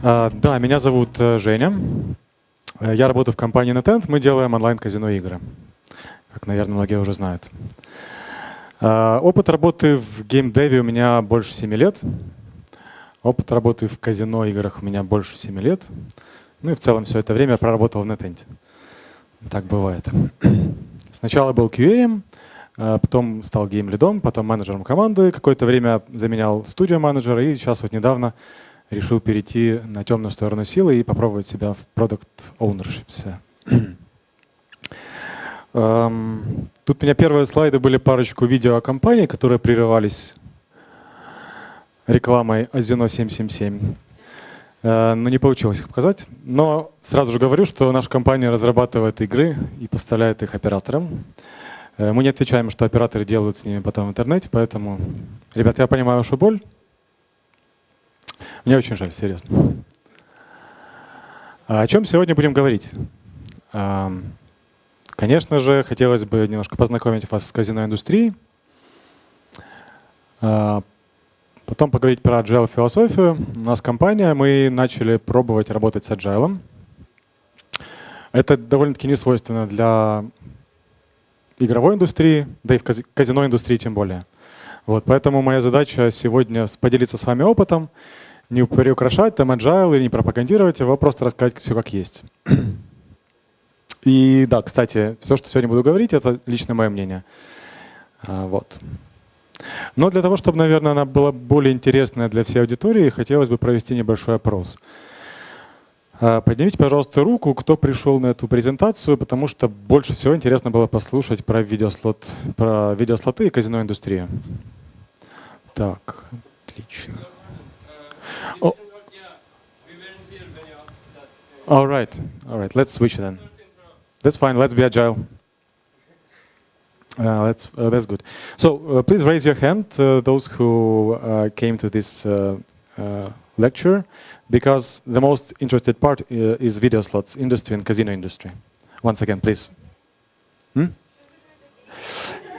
Да, меня зовут Женя. Я работаю в компании NetEnt. Мы делаем онлайн-казино игры, как, наверное, многие уже знают. Опыт работы в геймдеве у меня больше 7 лет. Опыт работы в казино играх у меня больше 7 лет. Ну и в целом все это время я проработал в NetEnt. Так бывает. Сначала был QA, потом стал гейм-лидом, потом менеджером команды. Какое-то время заменял студио-менеджера и сейчас вот недавно решил перейти на темную сторону силы и попробовать себя в product ownership. Тут у меня первые слайды были парочку видео о компании, которые прерывались рекламой Azino 777. Но не получилось их показать. Но сразу же говорю, что наша компания разрабатывает игры и поставляет их операторам. Мы не отвечаем, что операторы делают с ними потом в интернете, поэтому, ребят, я понимаю вашу боль. Мне очень жаль, серьезно. О чем сегодня будем говорить? Конечно же, хотелось бы немножко познакомить вас с казино-индустрией. Потом поговорить про Agile философию. У нас компания, мы начали пробовать работать с Agile. Это довольно-таки не свойственно для игровой индустрии, да и в казино-индустрии тем более. Вот, поэтому моя задача сегодня поделиться с вами опытом, не приукрашать там Agile или не пропагандировать его, просто рассказать все как есть. И да, кстати, все, что сегодня буду говорить, это личное мое мнение. Вот. Но для того, чтобы, наверное, она была более интересная для всей аудитории, хотелось бы провести небольшой опрос. Поднимите, пожалуйста, руку, кто пришел на эту презентацию, потому что больше всего интересно было послушать про видеослоты и казино-индустрию. Так, отлично. All right. Let's switch then. That's fine. Let's be agile. That's good. So please raise your hand, those who came to this lecture, because the most interested part is video slots industry and casino industry. Once again, please.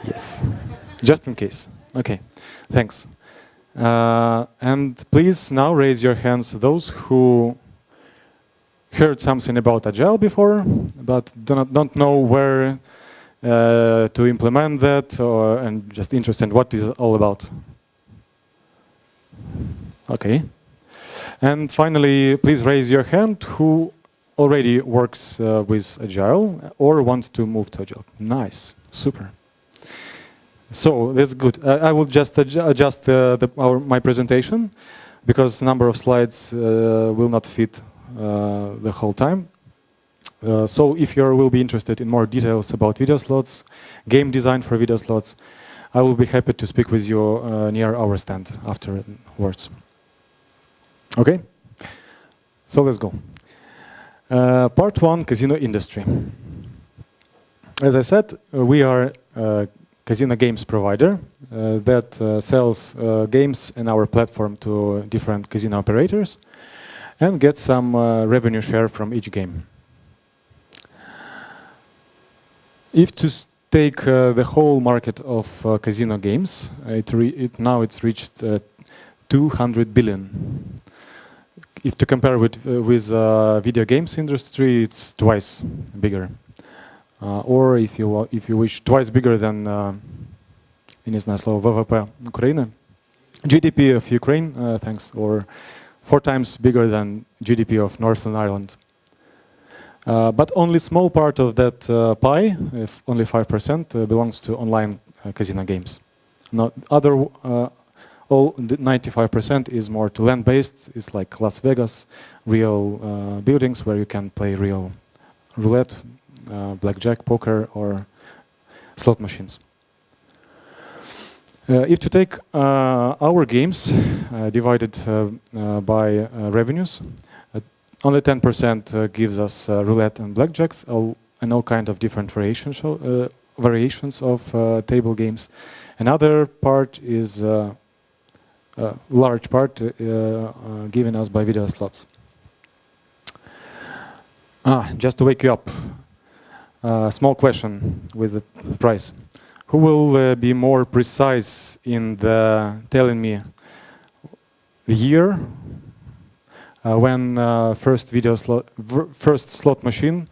Yes. Just in case. Okay. Thanks. And please now raise your hands, those who heard something about Agile before, but don't know where to implement that, and just interested in what it's all about. Okay. And finally, please raise your hand who already works with Agile or wants to move to Agile. Nice. Super. So that's good. I will just adjust my presentation because number of slides will not fit the whole time. So if you will be interested in more details about video slots, game design for video slots, I will be happy to speak with you near our stand afterwards. Okay? So let's go. Part 1, casino industry. As I said, we are a casino games provider that sells games in our platform to different casino operators and get some revenue share from each game. If to take the whole market of casino games, now it's reached 200 billion. If to compare with video games industry, it's twice bigger. Or if you wish, twice bigger than не знаю слово ВВП Украины, GDP of Ukraine, thanks, or 4 times bigger than GDP of Northern Ireland. But only small part of that pie, if only 5%, belongs to online casino games. Not other, all 95% is more to land-based. It's like Las Vegas, real buildings where you can play real roulette, blackjack, poker, or slot machines. If to take our games divided by revenues, only 10% gives us roulette and blackjacks, and all kind of different variations of table games. Another part is a large part given us by video slots. Just to wake you up, small question with the price. Who will be more precise in telling me the year when first slot machine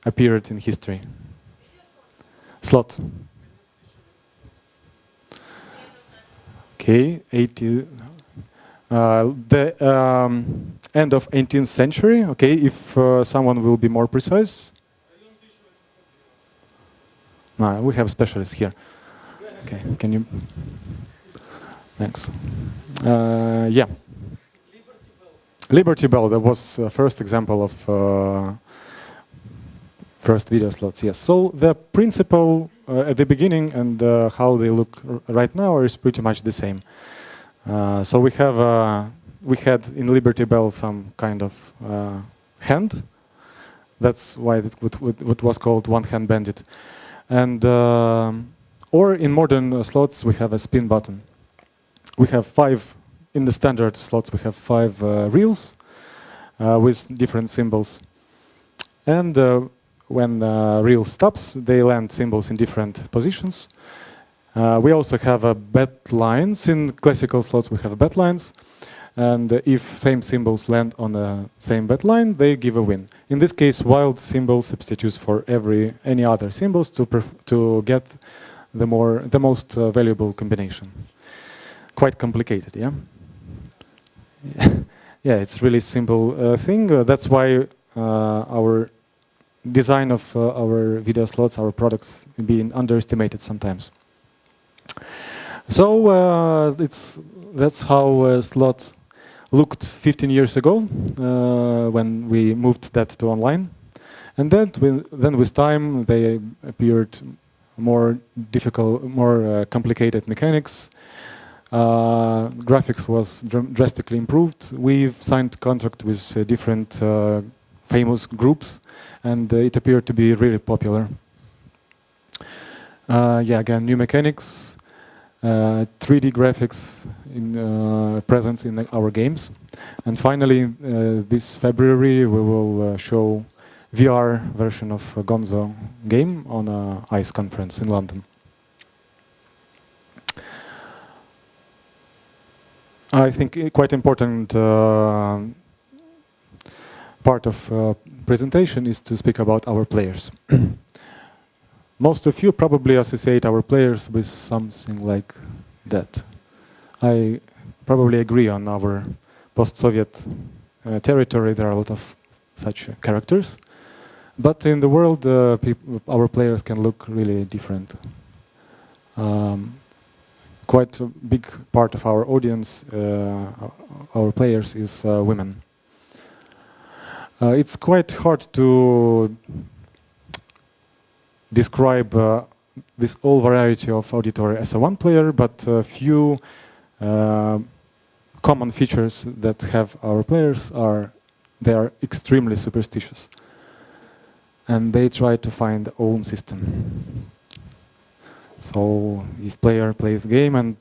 appeared in history? Slot. Okay, 80. The end of 18th century. Okay, if someone will be more precise. No, we have specialists here. Okay, can you? Thanks. Yeah. Liberty Bell. That was first example of first video slots. Yes. So the principle at the beginning and how they look right now is pretty much the same. So we had in Liberty Bell some kind of hand. That's why it was called one-hand bandit. And or in modern slots we have a spin button. We have 5 in the standard slots. We have 5 reels with different symbols. And when reel stops, they land symbols in different positions. We also have bet lines. In classical slots, we have bet lines. And if same symbols land on the same bet line, they give a win. In this case, wild symbol substitutes for any other symbols to get the most valuable combination. Quite complicated, yeah? Yeah, it's really simple thing. That's why our design of our video slots, our products, being underestimated sometimes. So that's how slot looked 15 years ago when we moved that to online, and then with time they appeared more difficult, more complicated mechanics. Graphics was drastically improved. We've signed contract with different famous groups, and it appeared to be really popular. Yeah, again, new mechanics. 3D graphics presence in our games. And finally, this February, we will show VR version of Gonzo game on a ICE conference in London. I think quite important part of presentation is to speak about our players. Most of you probably associate our players with something like that. I probably agree on our post-Soviet territory. There are a lot of such characters. But in the world, our players can look really different. Quite a big part of our audience, our players, is women. It's quite hard to describe this whole variety of auditory as a one player, but a few common features that have our players are they are extremely superstitious, and they try to find their own system. So if player plays game and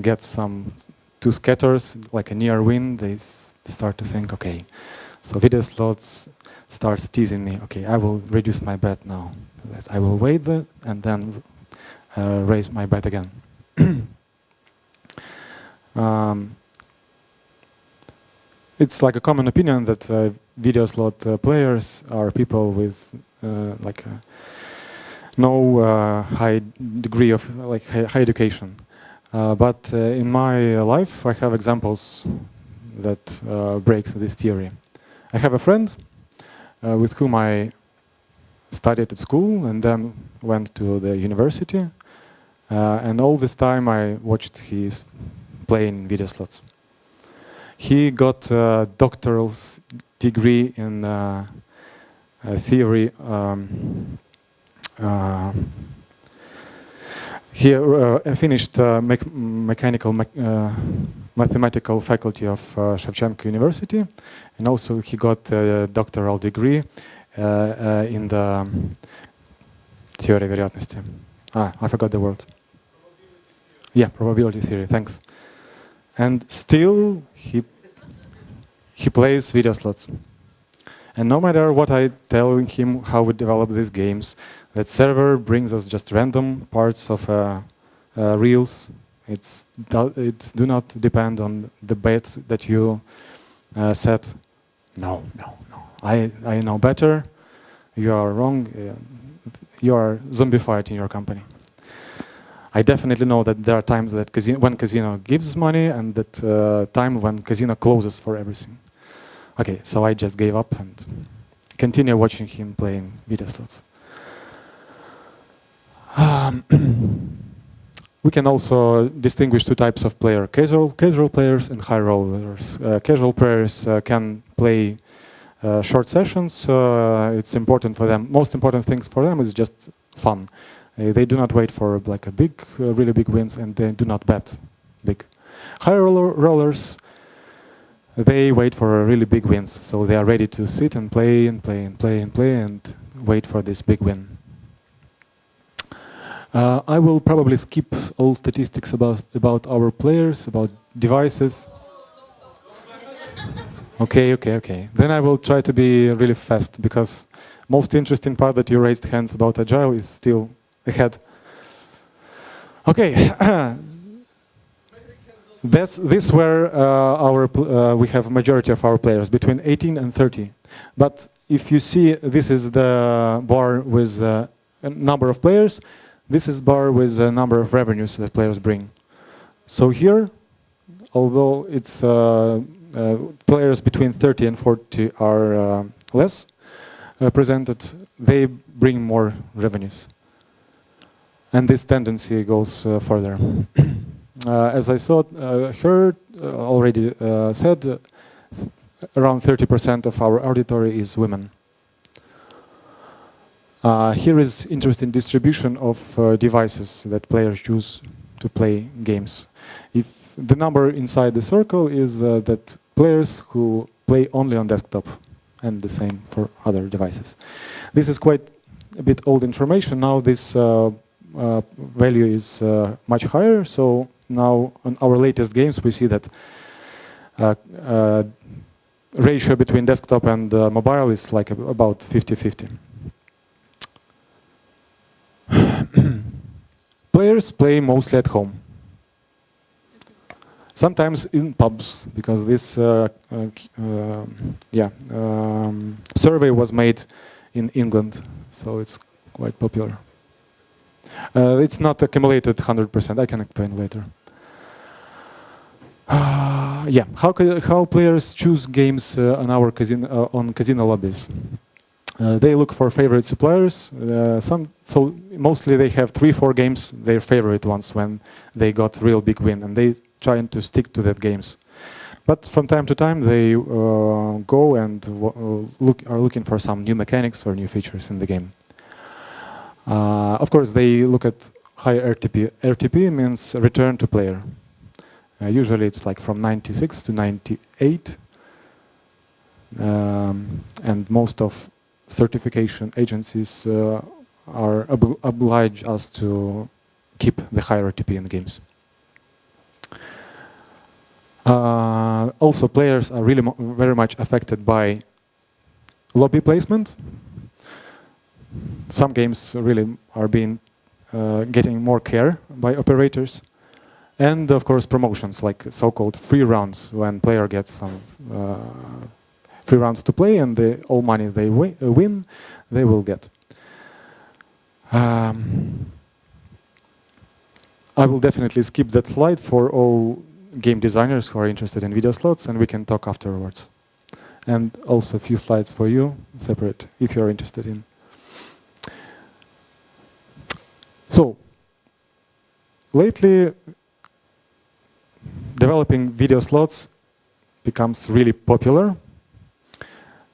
gets some 2 scatters, like a near win, they start to think, okay, so video slots starts teasing me, okay, I will reduce my bet now. I will wait and then raise my bet again. It's like a common opinion that video slot players are people with no high degree of high education. But in my life, I have examples that breaks this theory. I have a friend with whom I studied at school and then went to the university. And all this time I watched his playing video slots. He got a doctoral degree in theory. He finished mechanical mathematical faculty of Shevchenko University, and also he got a doctoral degree in the theory вероятности. I forgot the word. Yeah, probability theory. Thanks. And still, he plays video slots. And no matter what I tell him how we develop these games, That server brings us just random parts of reels. It do not depend on the bet that you set. No. I know better. You are wrong. You are zombified in your company. I definitely know that there are times that when casino gives money and that time when casino closes for everything. Okay, so I just gave up and continue watching him playing video slots. We can also distinguish two types of player: casual players and high rollers. Casual players can play short sessions. It's important for them. Most important things for them is just fun. They do not wait for like a big, really big wins, and they do not bet big. High rollers, they wait for really big wins, so they are ready to sit and play and play and play and play and wait for this big win. I will probably skip all statistics about our players, about devices. Okay. Then I will try to be really fast, because most interesting part that you raised hands about Agile is still ahead. Okay. This where we have majority of our players, between 18 and 30. But if you see, this is the bar with a number of players. This is bar with a number of revenues that players bring. So here, although it's players between 30 and 40 are less presented, they bring more revenues. And this tendency goes further. As I heard already said, around 30% of our auditory is women. Here is interesting distribution of devices that players use to play games. If the number inside the circle is that players who play only on desktop, and the same for other devices. This is quite a bit old information. Now this value is much higher. So now on our latest games we see that ratio between desktop and mobile is like about 50-50. Players play mostly at home. Sometimes in pubs, because this survey was made in England, so it's quite popular. It's not accumulated 100%. I can explain later. How players choose games on casino lobbies. They look for favorite suppliers. So mostly they have 3-4 games, their favorite ones, when they got real big win, and they try to stick to that games. But from time to time they go and are looking for some new mechanics or new features in the game. Of course, they look at high RTP. RTP means return to player. Usually it's like from 96 to 98, and most of certification agencies are oblige us to keep the high RTP in the games. Also, players are really very much affected by lobby placement. Some games really are getting more care by operators. And of course promotions, like so-called free rounds, when player gets some free rounds to play, and all money they win, they will get. I will definitely skip that slide for all game designers who are interested in video slots, and we can talk afterwards. And also a few slides for you, separate, if you're interested in. So, lately, developing video slots becomes really popular,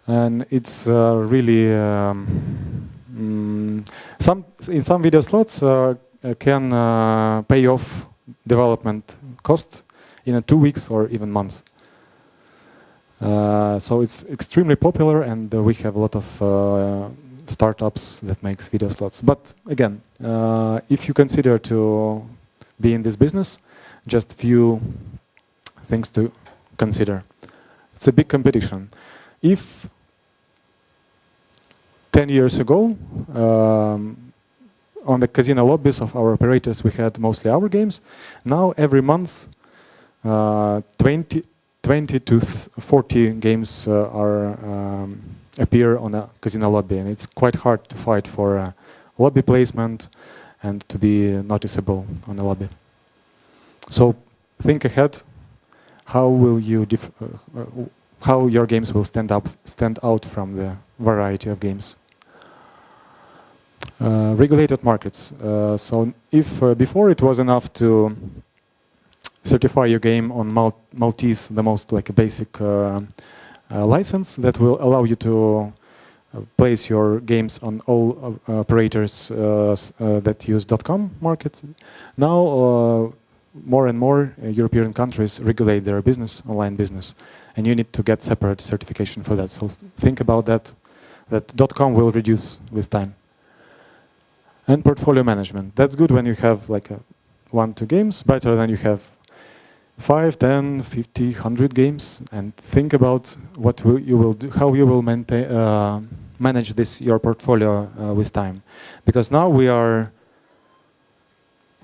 and it's really in some video slots can pay off development cost in 2 weeks or even months. So it's extremely popular, and we have a lot of startups that makes video slots. But again, if you consider to be in this business, just few things to consider. It's a big competition. If 10 years ago on the casino lobbies of our operators, we had mostly our games. Now every month, 20 to 40 games appear on a casino lobby, and it's quite hard to fight for lobby placement and to be noticeable on the lobby. So think ahead. How will you how your games will stand out from the variety of games? Regulated markets. So if before it was enough to certify your game on Maltese, the most like a basic license that will allow you to place your games on all operators that use .com market. Now more and more European countries regulate their business, online business, and you need to get separate certification for that. So think about that. That .com will reduce with time. And portfolio management. That's good when you have like 1-2 games, better than you have 5, 10, 50, 100 games. And think about what you will do, how you will maintain, manage your portfolio with time. Because now we are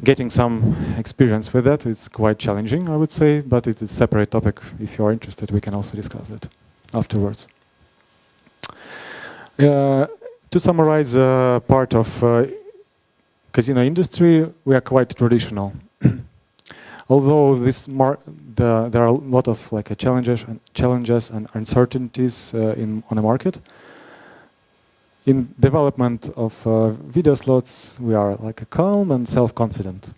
getting some experience with that. It's quite challenging, I would say, but it's a separate topic. If you are interested, we can also discuss that afterwards. To summarize part of casino industry, we are quite traditional. Although there are a lot of like challenges and uncertainties on the market. In development of video slots, we are like calm and self-confident.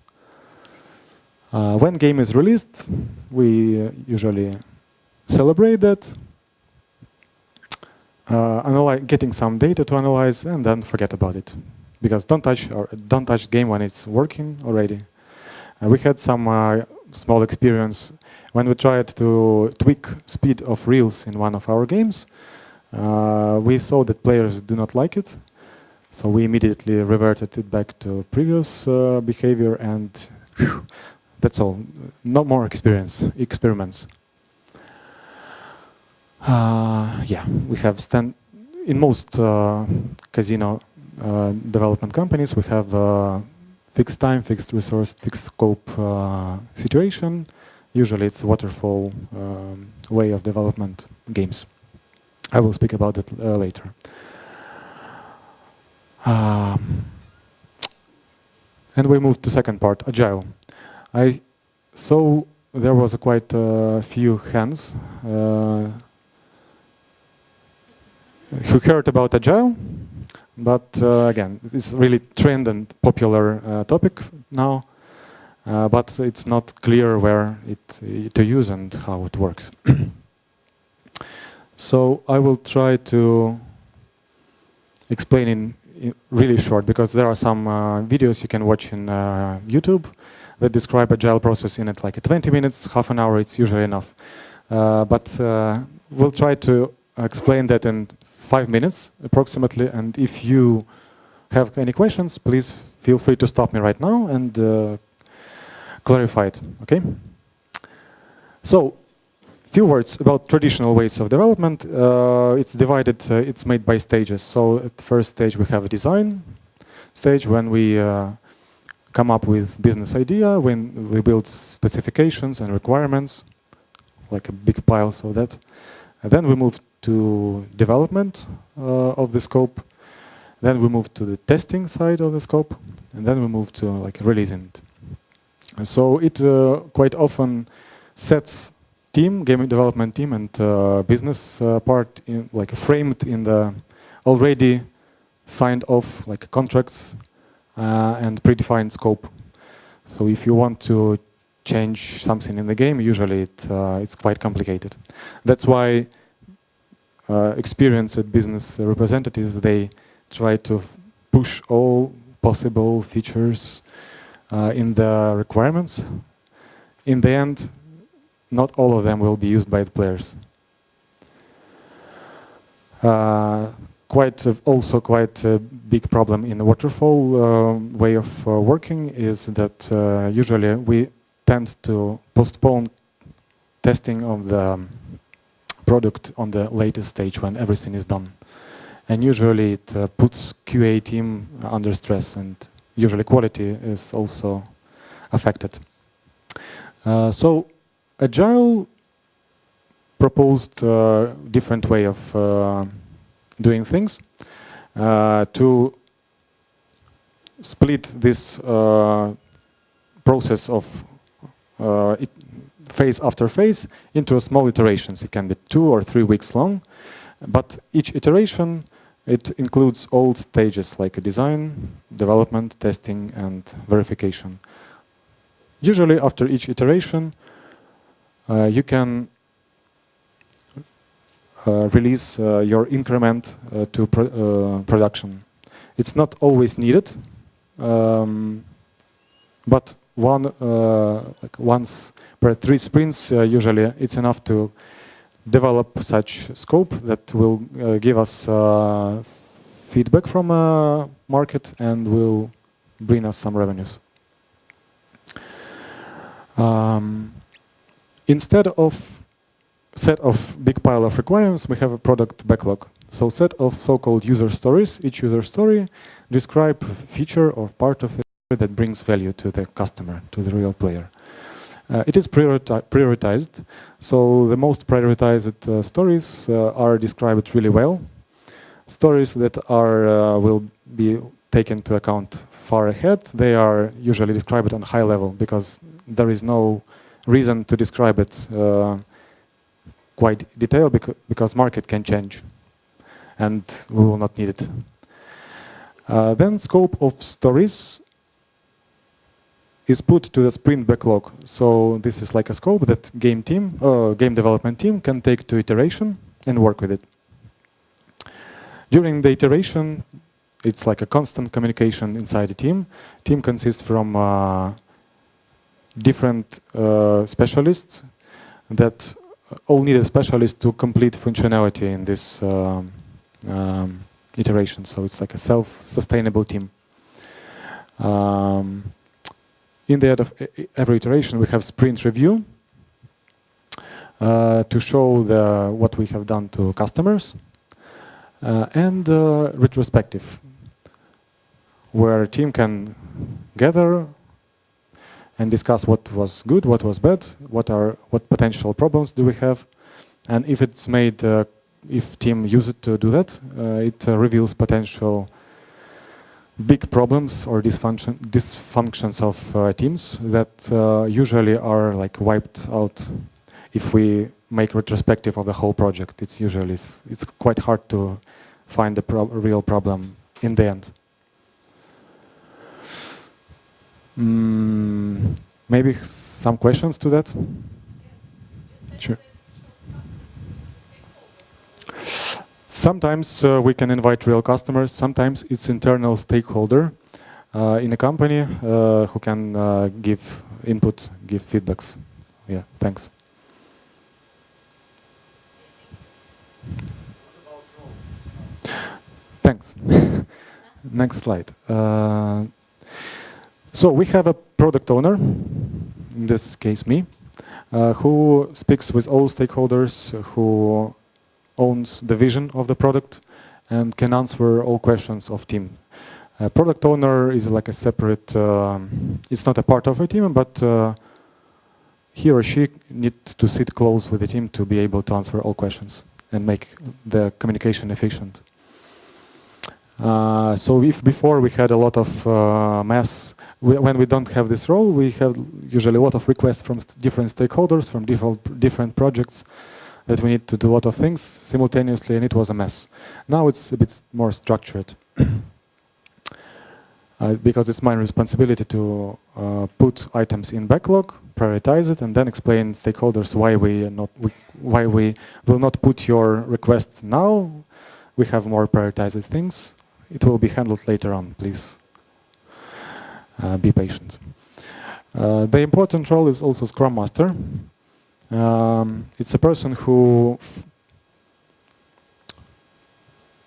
When game is released, we usually celebrate that, getting some data to analyze, and then forget about it, because don't touch game when it's working already. We had some small experience when we tried to tweak speed of reels in one of our games. We saw that players do not like it, so we immediately reverted it back to previous behavior, and that's all. No more experiments. Yeah, we have in most casino development companies, we have fixed time, fixed resource, fixed scope situation. Usually it's waterfall way of development games. I will speak about it later. And we move to second part, Agile. I saw there was quite a few hands who heard about Agile, but again, it's really trend and popular topic now, but it's not clear where to use and how it works. So I will try to explain in really short, because there are some videos you can watch in YouTube that describe Agile process in it like 20 minutes, half an hour, it's usually enough. But we'll try to explain that in 5 minutes approximately, and if you have any questions, please feel free to stop me right now and clarify it, okay? So, few words about traditional ways of development. It's divided, it's made by stages. So at the first stage we have a design stage, when we come up with business idea, when we build specifications and requirements, like a big piles of that. And then we move to development of the scope. Then we move to the testing side of the scope, and then we move to like releasing it. And so it quite often sets game development team and business part in like framed in the already signed off like contracts and predefined scope. So if you want to change something in the game, usually it's quite complicated. That's why experienced business representatives, they try to push all possible features in the requirements. In the end, not all of them will be used by the players. Also quite a big problem in the waterfall way of working is that usually we tend to postpone testing of the product on the latest stage when everything is done. And usually it puts QA team under stress, and usually quality is also affected. So Agile proposed a different way of doing things to split this process of phase after phase into small iterations. It can be 2 or 3 weeks long, but each iteration, it includes all stages like a design, development, testing, and verification. Usually after each iteration, you can release your increment to production. It's not always needed, but once per 3 sprints, usually it's enough to develop such scope that will give us feedback from market and will bring us some revenues. Instead of set of big pile of requirements, we have a product backlog. So set of so-called user stories. Each user story describe feature or part of it that brings value to the customer, to the real player. It is prioritized. So the most prioritized stories are described really well. Stories that are will be taken into account far ahead, they are usually described on high level because there is no reason to describe it quite detailed because market can change and we will not need it. Then scope of stories is put to the sprint backlog. So this is like a scope that game development team can take to iteration and work with it. During the iteration, it's like a constant communication inside the team. Team consists from different specialists that all need a specialist to complete functionality in this iteration. So it's like a self-sustainable team. In the end of every iteration, we have sprint review to show what we have done to customers, and retrospective, where a team can gather and discuss what was good, what was bad, what potential problems do we have, and if it's made, if team use it to do that, it reveals potential big problems or dysfunctions of teams that usually are like wiped out if we make retrospective of the whole project. It's usually it's quite hard to find a real problem in the end. Maybe some questions to that? Sure. Sometimes we can invite real customers. Sometimes it's internal stakeholder in a company who can give input, give feedbacks. Yeah, thanks. Thanks. Next slide. So we have a product owner, in this case me, who speaks with all stakeholders, who owns the vision of the product and can answer all questions of team. Product owner is like a separate, it's not a part of a team, but he or she needs to sit close with the team to be able to answer all questions and make the communication efficient. So if before we had a lot of mess, when we don't have this role, we have usually a lot of requests from different stakeholders, from different projects, that we need to do a lot of things simultaneously, and it was a mess. Now it's a bit more structured. Because it's my responsibility to put items in backlog, prioritize it, and then explain stakeholders why we will not put your request now. We have more prioritized things. It will be handled later on. Please be patient. The important role is also Scrum Master. It's a person who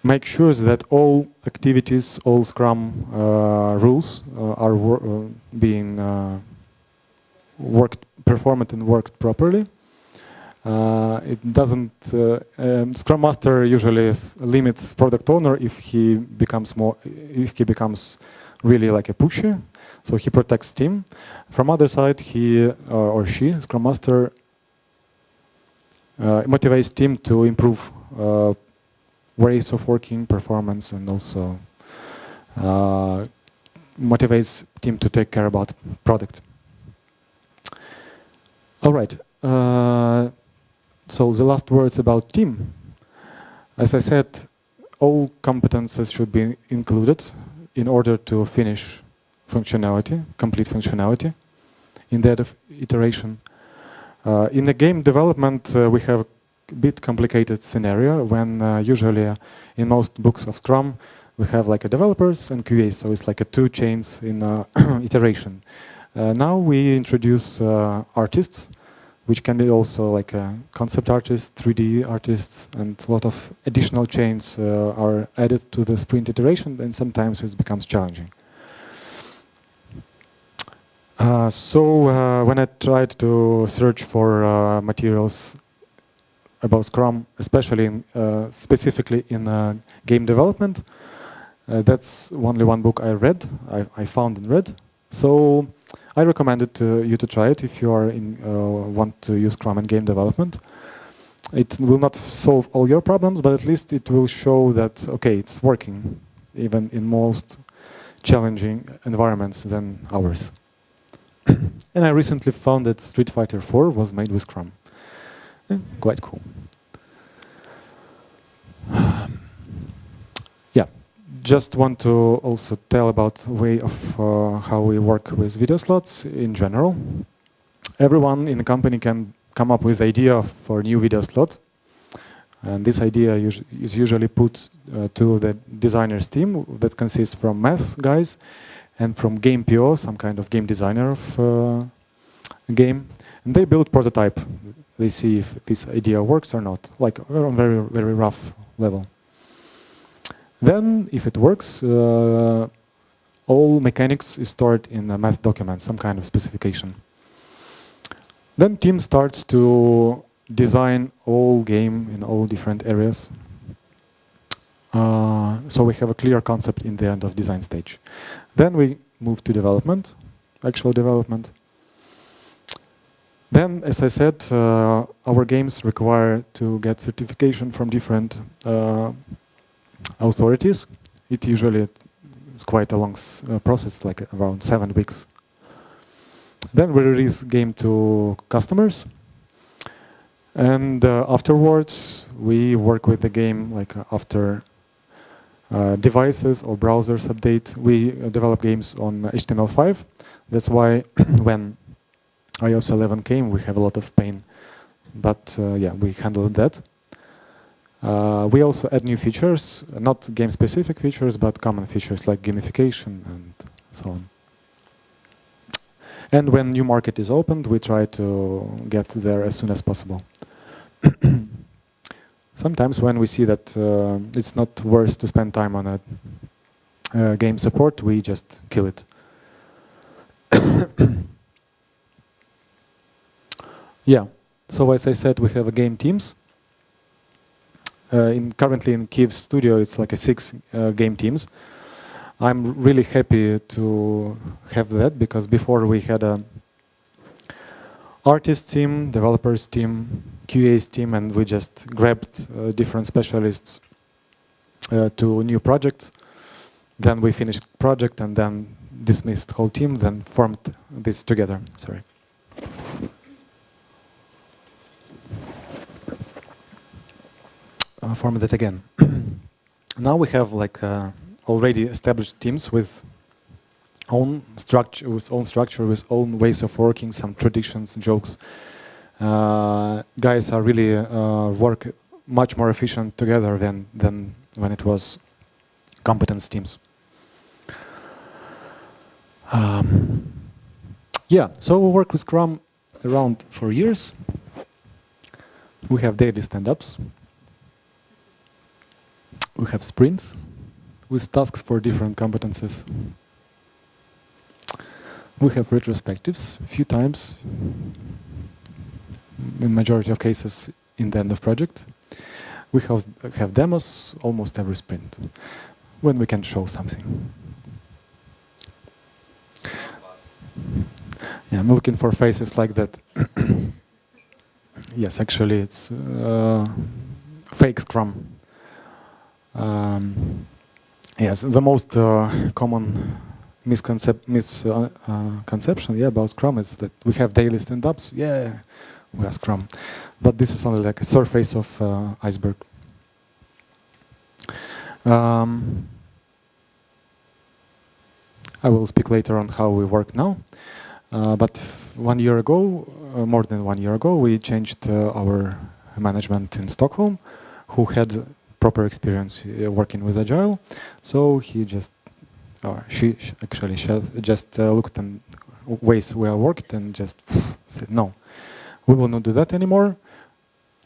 makes sure that all activities, all Scrum rules are being performed and worked properly. It doesn't. Scrum Master usually limits product owner if he becomes really like a pusher, so he protects team. From other side, he or she, Scrum Master, motivates team to improve ways of working, performance, and also motivates team to take care about product. All right. So the last words about team. As I said, all competences should be included in order to finish functionality, complete functionality in that iteration. In the game development, we have a bit complicated scenario when usually in most books of Scrum, we have like a developers and QAs, so it's like a two chains in iteration. Now we introduce artists, which can be also like concept artists, 3D artists, and a lot of additional chains are added to the sprint iteration, and sometimes it becomes challenging. So when I tried to search for materials about Scrum, especially specifically in game development, that's only one book I read, I found and read. So I recommend it to you to try it if you are want to use Scrum in game development. It will not solve all your problems, but at least it will show that, okay, it's working, even in most challenging environments than ours. And I recently found that Street Fighter 4 was made with Scrum. Quite cool. Yeah, just want to also tell about the way of how we work with video slots in general. Everyone in the company can come up with idea for new video slot. And this idea is usually put to the designers team that consists from math guys and from game PO, some kind of game designer of a game. And they build prototype. They see if this idea works or not, like on very, very rough level. Then, if it works, all mechanics is stored in a math document, some kind of specification. Then team starts to design all game in all different areas. So we have a clear concept in the end of design stage. Then we move to development, actual development. Then, as I said, our games require to get certification from different authorities. It usually is quite a long process, like around 7 weeks. Then we release game to customers. And afterwards, we work with the game, like after devices or browsers update. We develop games on HTML5. That's why when iOS 11 came, we have a lot of pain. But yeah, we handled that. We also add new features, not game-specific features, but common features like gamification and so on. And when new market is opened, we try to get there as soon as possible. Sometimes when we see that it's not worth to spend time on a game support, we just kill it. Yeah, so as I said, we have a game teams. Currently in Kiev's studio, it's like 6 game teams. I'm really happy to have that, because before we had a artist team, developers team, QA's team, and we just grabbed different specialists to new projects. Then we finished project and then dismissed whole team, then formed this together. Sorry. Formed it again. Now we have like already established teams with own structure, with own ways of working, some traditions, jokes. Guys are really work much more efficient together than when it was competence teams. Yeah, so we work with Scrum around 4 years. We have daily stand-ups. We have sprints with tasks for different competences. We have retrospectives a few times, in majority of cases in the end of project. We have demos almost every sprint, when we can show something. Yeah, I'm looking for faces like that. Yes, actually, it's fake Scrum. Yes, the most common misconception about Scrum is that we have daily stand-ups. Yeah, we are Scrum. But this is only like a surface of iceberg. I will speak later on how we work now. But 1 year ago, more than 1 year ago, we changed our management in Stockholm, who had proper experience working with Agile. So he just, or she actually just looked at ways we have worked and just said, no, we will not do that anymore.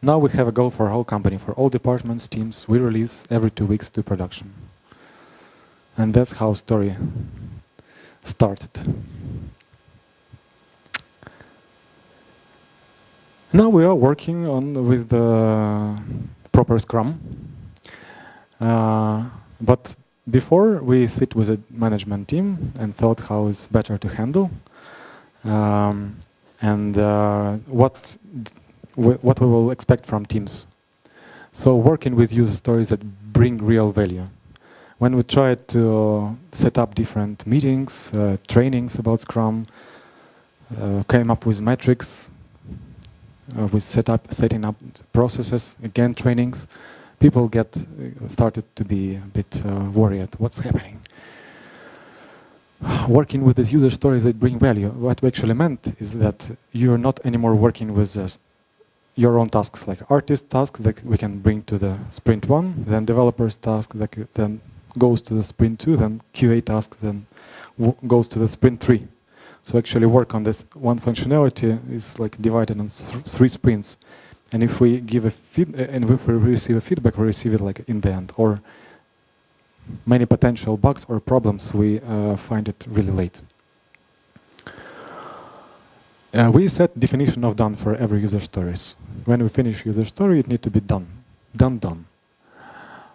Now we have a goal for our whole company, for all departments, teams. We release every 2 weeks to production. And that's how story started. Now we are working with the proper Scrum. But before we sit with a management team and thought how it's better to handle and what we will expect from teams. So working with user stories that bring real value. When we tried to set up different meetings, trainings about Scrum, came up with metrics, we setting up processes, again trainings, people started to be a bit worried. What's happening? Working with these user stories that bring value, what we actually meant is that you're not anymore working with your own tasks, like artist tasks that we can bring to the sprint 1, then developers task that then goes to the sprint 2, then QA task then goes to the sprint 3. So actually work on this one functionality is like divided on 3 sprints. And if we give and if we receive a feedback, we receive it like in the end. Or many potential bugs or problems, we find it really late. We set definition of done for every user stories. When we finish user story, it needs to be done. Done.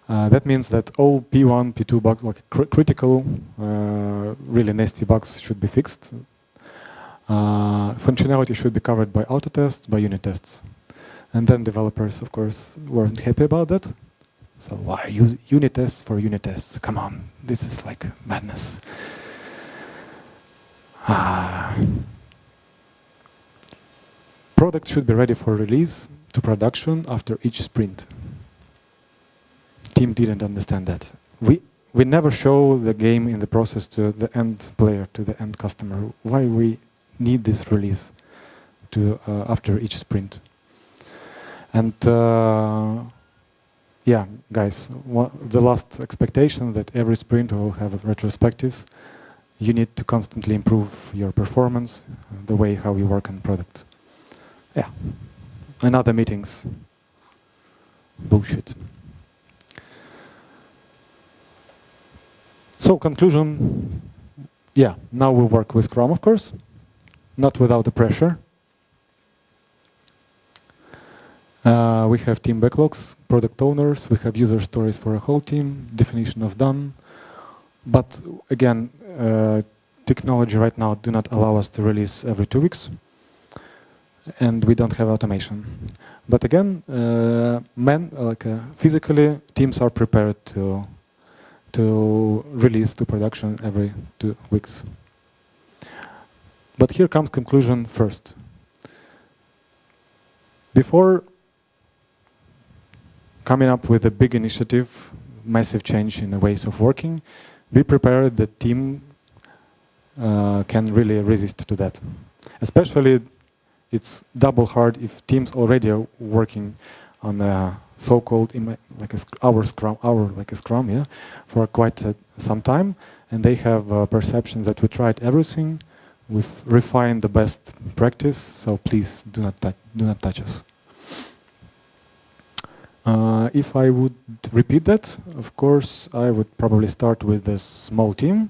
That means that all P1, P2 bugs, like critical, really nasty bugs should be fixed. Functionality should be covered by auto tests, by unit tests. And then developers, of course, weren't happy about that. So why use unit tests for unit tests? Come on, this is like madness. Product should be ready for release to production after each sprint. Team didn't understand that. We never show the game in the process to the end player, to the end customer. Why we need this release to after each sprint? And yeah, guys, the last expectation that every sprint will have retrospectives. You need to constantly improve your performance, the way how you work on product. Yeah, and other meetings. Bullshit. So conclusion, yeah, now we work with Scrum, of course, not without the pressure. We have team backlogs, product owners, we have user stories for a whole team, definition of done. But again, technology right now do not allow us to release every 2 weeks. And we don't have automation. But again, physically, teams are prepared to release to production every 2 weeks. But here comes conclusion first. Before coming up with a big initiative, massive change in the ways of working, be prepared that team can really resist to that. Especially, it's double hard if teams already are working on a so-called like a Scrum, yeah, for quite some time, and they have perceptions that we tried everything, we've refined the best practice, so please do not touch us. If I would repeat that, of course, I would probably start with a small team,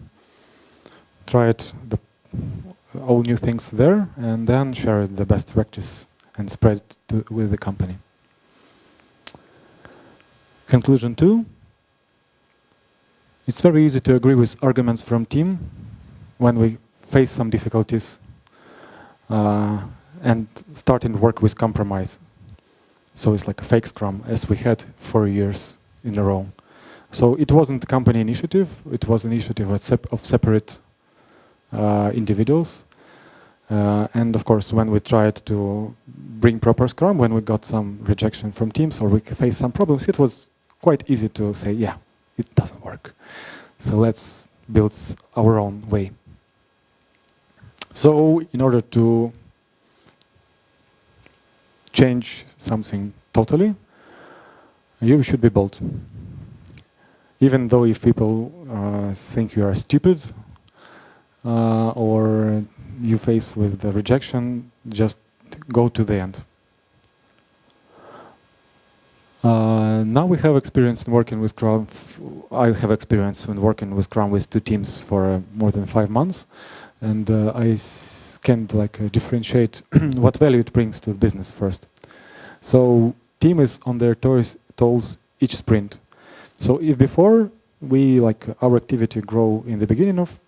try it all new things there, and then share the best practice and spread it with the company. Conclusion 2. It's very easy to agree with arguments from team when we face some difficulties. and starting work with compromise. So it's like a fake Scrum, as we had 4 years in a row. So it wasn't a company initiative, it was an initiative of separate individuals. And of course, when we tried to bring proper Scrum, when we got some rejection from teams or we faced some problems, it was quite easy to say, yeah, it doesn't work. So let's build our own way. So in order to change something totally, you should be bold. Even though if people think you are stupid or you face with the rejection, just go to the end. Now we have experience in working with Scrum. I have experience in working with Scrum with 2 teams for more than 5 months, and I can differentiate what value it brings to the business first. So team is on their toes each sprint. So if before we our activity grow in the beginning of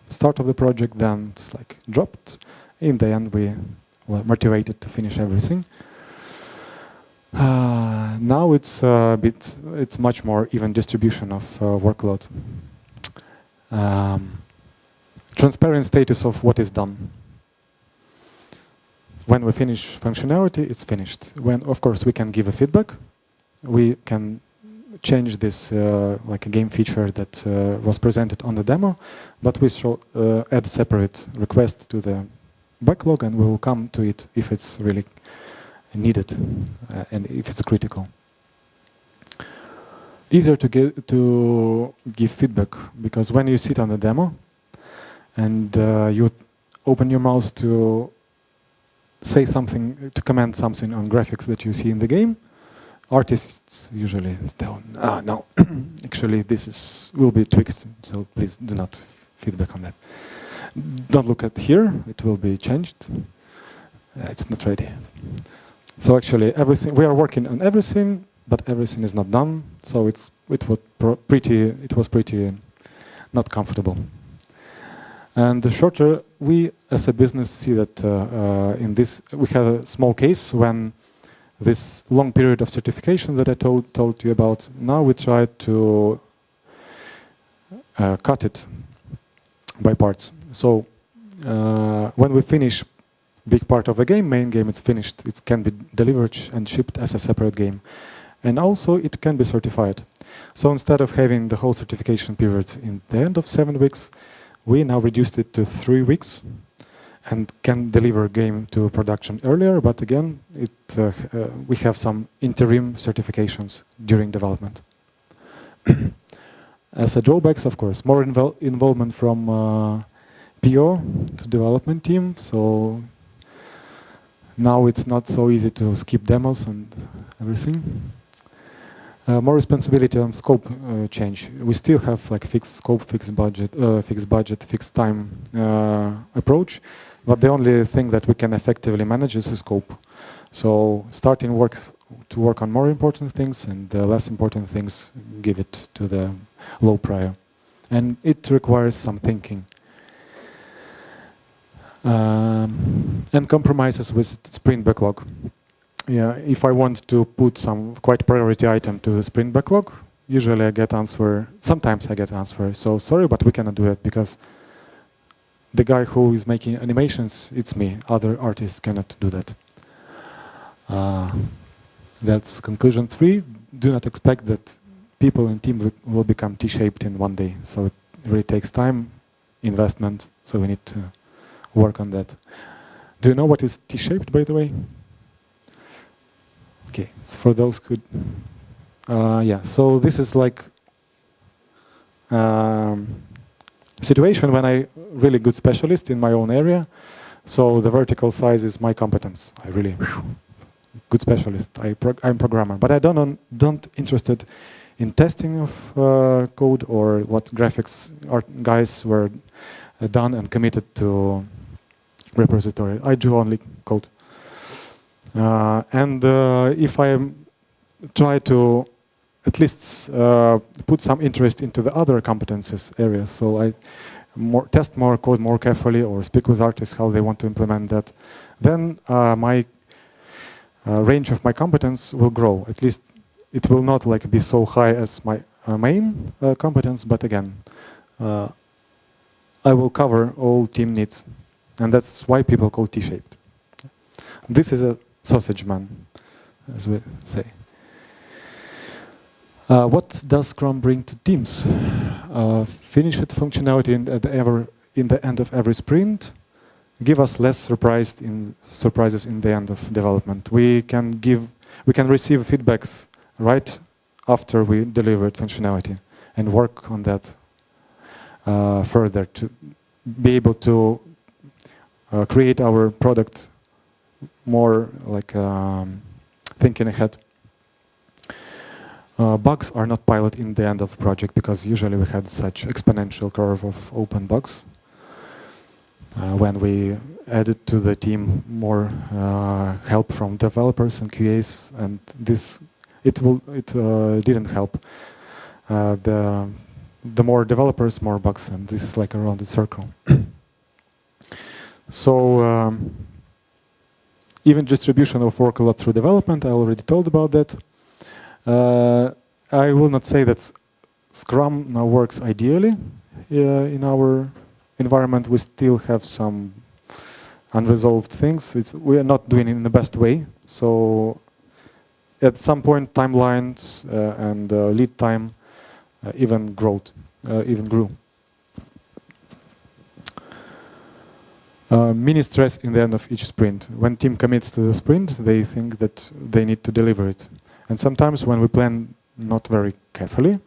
start of the project, then it's dropped. In the end, we were motivated to finish everything. Now it's much more even distribution of workload. Transparent status of what is done. When we finish functionality, it's finished. When, of course, we can give a feedback. We can change this like a game feature that was presented on the demo, but we add a separate request to the backlog, and we will come to it if it's really needed and if it's critical. Easier to give feedback, because when you sit on the demo and you open your mouth to say something, to comment something on graphics that you see in the game, artists usually tell, no, actually this will be tweaked, so please do not feedback on that. Don't look at here, it will be changed. It's not ready yet. So actually everything, we are working on everything, but everything is not done, so it was pretty not comfortable. And the shorter, we as a business see that in this, we have a small case when this long period of certification that I told you about, now we try to cut it by parts. So when we finish big part of the game, main game is finished, it can be delivered and shipped as a separate game. And also it can be certified. So instead of having the whole certification period in the end of 7 weeks, we now reduced it to 3 weeks and can deliver game to production earlier, but again, we have some interim certifications during development. As a drawbacks, of course, more involvement from PO to development team, so now it's not so easy to skip demos and everything. More responsibility on scope change. We still have like fixed scope, fixed budget, fixed time approach, but the only thing that we can effectively manage is the scope. So starting to work on more important things, and the less important things give it to the low prior. And it requires some thinking. And compromises with sprint backlog. Yeah, if I want to put some quite priority item to the sprint backlog, usually I get answer, sometimes I get answer, so sorry, but we cannot do it because the guy who is making animations, it's me, other artists cannot do that. That's conclusion 3. Do not expect that people in team will become T-shaped in one day, so it really takes time, investment, so we need to work on that. Do you know what is T-shaped, by the way? Okay, for those who, yeah, so this is like situation when I really good specialist in my own area. So the vertical size is my competence. I really good specialist. I'm programmer, but I don't interested in testing of code or what graphics guys were done and committed to repository. I do only code. And if I try to at least put some interest into the other competences areas, so test more code more carefully, or speak with artists how they want to implement that, then my range of my competence will grow. At least it will not like be so high as my main competence, but again, I will cover all team needs, and that's why people call T-shaped. This is a sausage man, as we say. What does Scrum bring to teams? Finished functionality in the end of every sprint. Give us less surprises in the end of development. We can receive feedbacks right after we delivered functionality and work on that further to be able to create our product more like thinking ahead. Bugs are not pilot in the end of project because usually we had such exponential curve of open bugs. When we added to the team more help from developers and QAs, and it didn't help. The more developers, more bugs, and this is like around the circle. So even distribution of work a lot through development. I already told about that. I will not say that Scrum now works ideally in our environment. We still have some unresolved things. We are not doing it in the best way. So at some point, timelines and lead time even grew. Mini stress in the end of each sprint. When team commits to the sprint, they think that they need to deliver it. And sometimes when we plan not very carefully,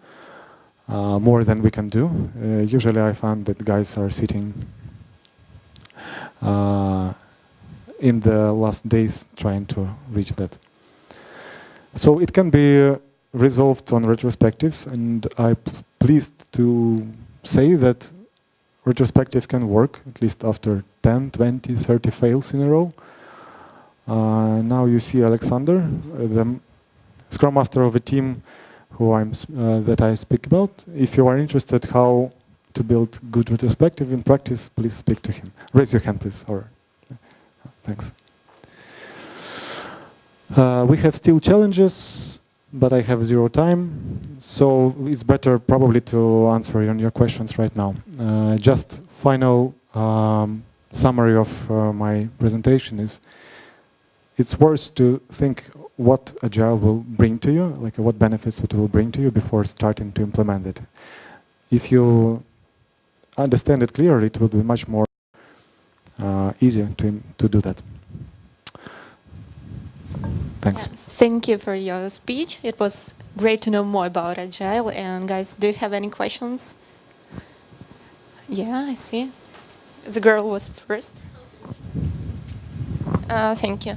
more than we can do, usually I find that guys are sitting in the last days trying to reach that. So it can be resolved on retrospectives, and I'm pleased to say that retrospectives can work, at least after 10, 20, 30 fails in a row. Now you see Alexander, the Scrum Master of a team that I speak about. If you are interested how to build good retrospective in practice, please speak to him. Raise your hand, please. Or thanks. We have still challenges, but I have 0 time, so it's better probably to answer on your questions right now. Just final summary of my presentation is, it's worth to think what Agile will bring to you, like what benefits it will bring to you before starting to implement it. If you understand it clearly, it will be much more easier to do that. Thanks. Thank you for your speech. It was great to know more about Agile. And guys, do you have any questions? Yeah, I see. The girl was first. Thank you.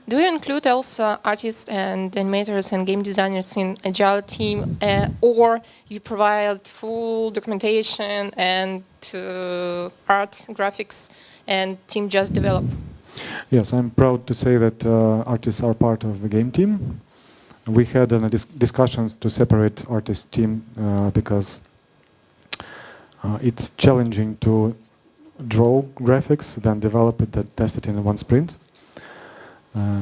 Do you include also artists and animators and game designers in Agile team, or you provide full documentation and art, graphics, and team just develop? Yes, I'm proud to say that artists are part of the game team. We had discussions to separate artist team because it's challenging to draw graphics, then develop it, then test it in one sprint.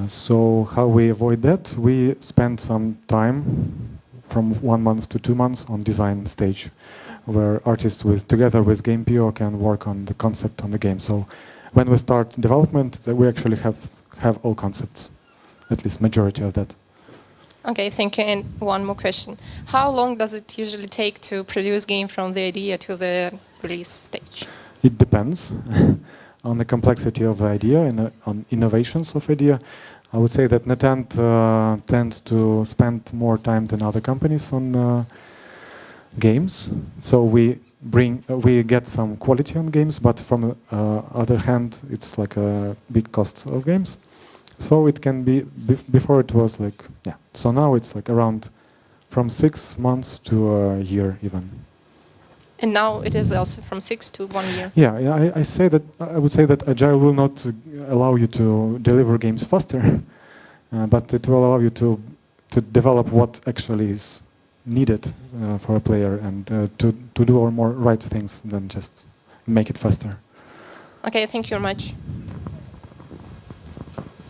So how we avoid that? We spend some time, from 1 month to 2 months, on design stage, where artists together with game PO can work on the concept on the game. So when we start development, we actually have all concepts, at least majority of that. Okay, thank you. And one more question. How long does it usually take to produce game from the idea to the release stage? It depends on the complexity of the idea and on innovations of idea. I would say that NetEnt tends to spend more time than other companies on games. So we get some quality on games, but from the other hand, it's like a big cost of games. So it can be, before it was like, yeah. So now it's like around from 6 months to a year even. And now it is also from 6 to 1 year. Yeah, I would say that Agile will not allow you to deliver games faster, but it will allow you to develop what actually is needed for a player and to do our more right things than just make it faster. Okay, thank you very much.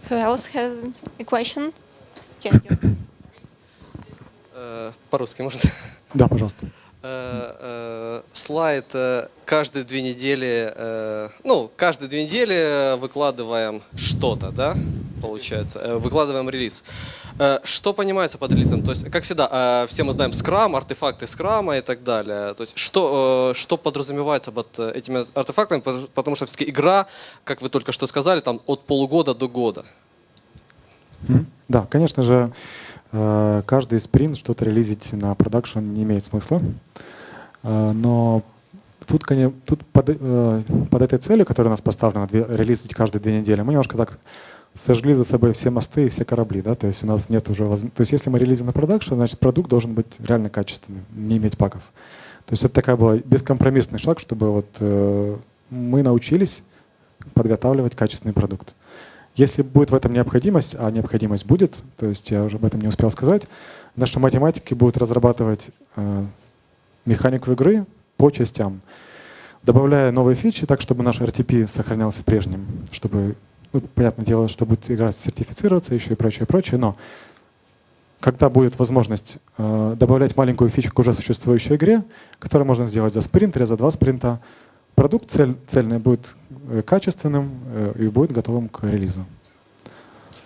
Who else has a question? Yeah, you. По-русски можно? Да, пожалуйста. Слайд каждые 2 недели, каждые 2 недели выкладываем что-то, да, получается, выкладываем релиз. Что понимается под релизом? То есть, как всегда, все мы знаем Scrum, артефакты Scrum и так далее. То есть, что подразумевается под этими артефактами? Потому что все-таки игра, как вы только что сказали, там от полугода до года. Да, конечно же, каждый спринт что-то релизить на продакшн не имеет смысла. Но тут под этой целью, которая у нас поставлена, релизить каждые 2 недели, мы немножко так сожгли за собой все мосты и все корабли. Да? То есть у нас нет уже То есть если мы релизим на продакшн, значит продукт должен быть реально качественным, не иметь багов. То есть это такая была бескомпромиссный шаг, чтобы мы научились подготавливать качественный продукт. Если будет в этом необходимость, а необходимость будет, то есть я уже об этом не успел сказать, наши математики будут разрабатывать механику игры по частям, добавляя новые фичи так, чтобы наш RTP сохранялся прежним, чтобы, понятное дело, что будет игра сертифицироваться, еще и прочее, но когда будет возможность добавлять маленькую фичу к уже существующей игре, которую можно сделать за спринт или за 2 спринта, продукт цельный будет качественным и будет готовым к релизу.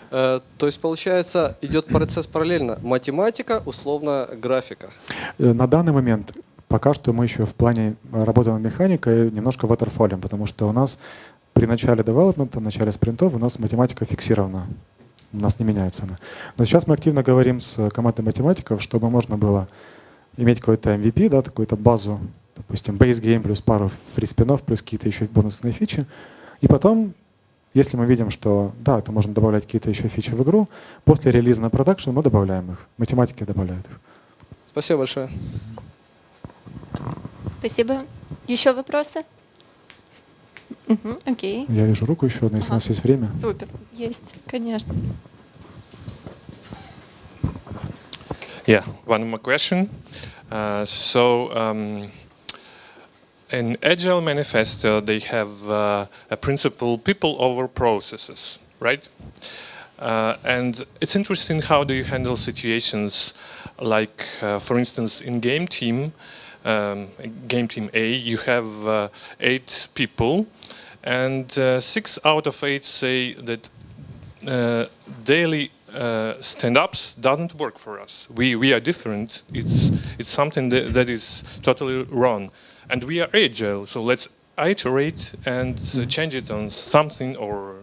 То есть, получается, идет процесс параллельно. Математика, условно, графика. На данный момент пока что мы еще в плане работы над механикой немножко waterfall, потому что у нас при начале девелопмента, начале спринтов у нас математика фиксирована. У нас не меняется она. Но сейчас мы активно говорим с командой математиков, чтобы можно было иметь какой-то MVP, да, какую-то базу, допустим, base game плюс пару фри-спинов, плюс какие-то еще бонусные фичи. И потом, если мы видим, что да, это можно добавлять какие-то еще фичи в игру, после релиза на продакшн мы добавляем их. Математики добавляют их. Спасибо большое. Спасибо. Еще вопросы? Окей. Я вижу руку еще одну, если у нас есть время. Супер. Есть, конечно. Yeah, one more question. In Agile Manifesto, they have a principle people over processes, right? And it's interesting how do you handle situations like, for instance, in game team A, you have 8 people, and 6 out of 8 say that daily stand-ups doesn't work for us. We are different. It's something that is totally wrong. And we are agile, so let's iterate and change it on something or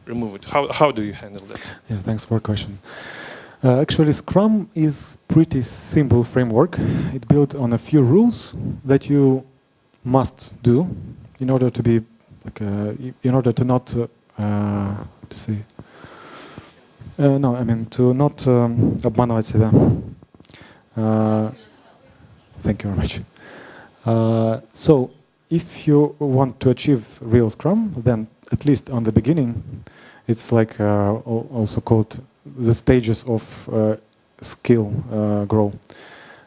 remove it. How do you handle that? Yeah, thanks for the question. Actually, Scrum is pretty simple framework. It's built on a few rules that you must do in order to be, in order to not, to not обманывать себя. Thank you very much. So, if you want to achieve real Scrum, then at least on the beginning, it's like also called the stages of skill grow.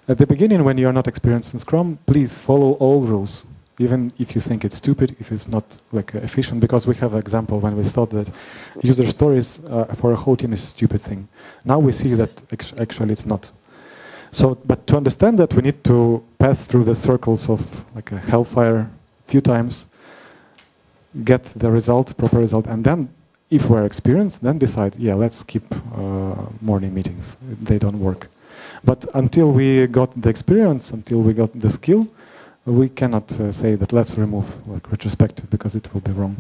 At the beginning, when you are not experienced in Scrum, please follow all rules, even if you think it's stupid, if it's not efficient, because we have an example when we thought that user stories for a whole team is a stupid thing. Now we see that actually it's not. So, but to understand that, we need to pass through the circles of a hellfire a few times, get the result, proper result, and then, if we're experienced, then decide, yeah, let's skip morning meetings. They don't work. But until we got the experience, until we got the skill, we cannot say that let's remove retrospective, because it will be wrong.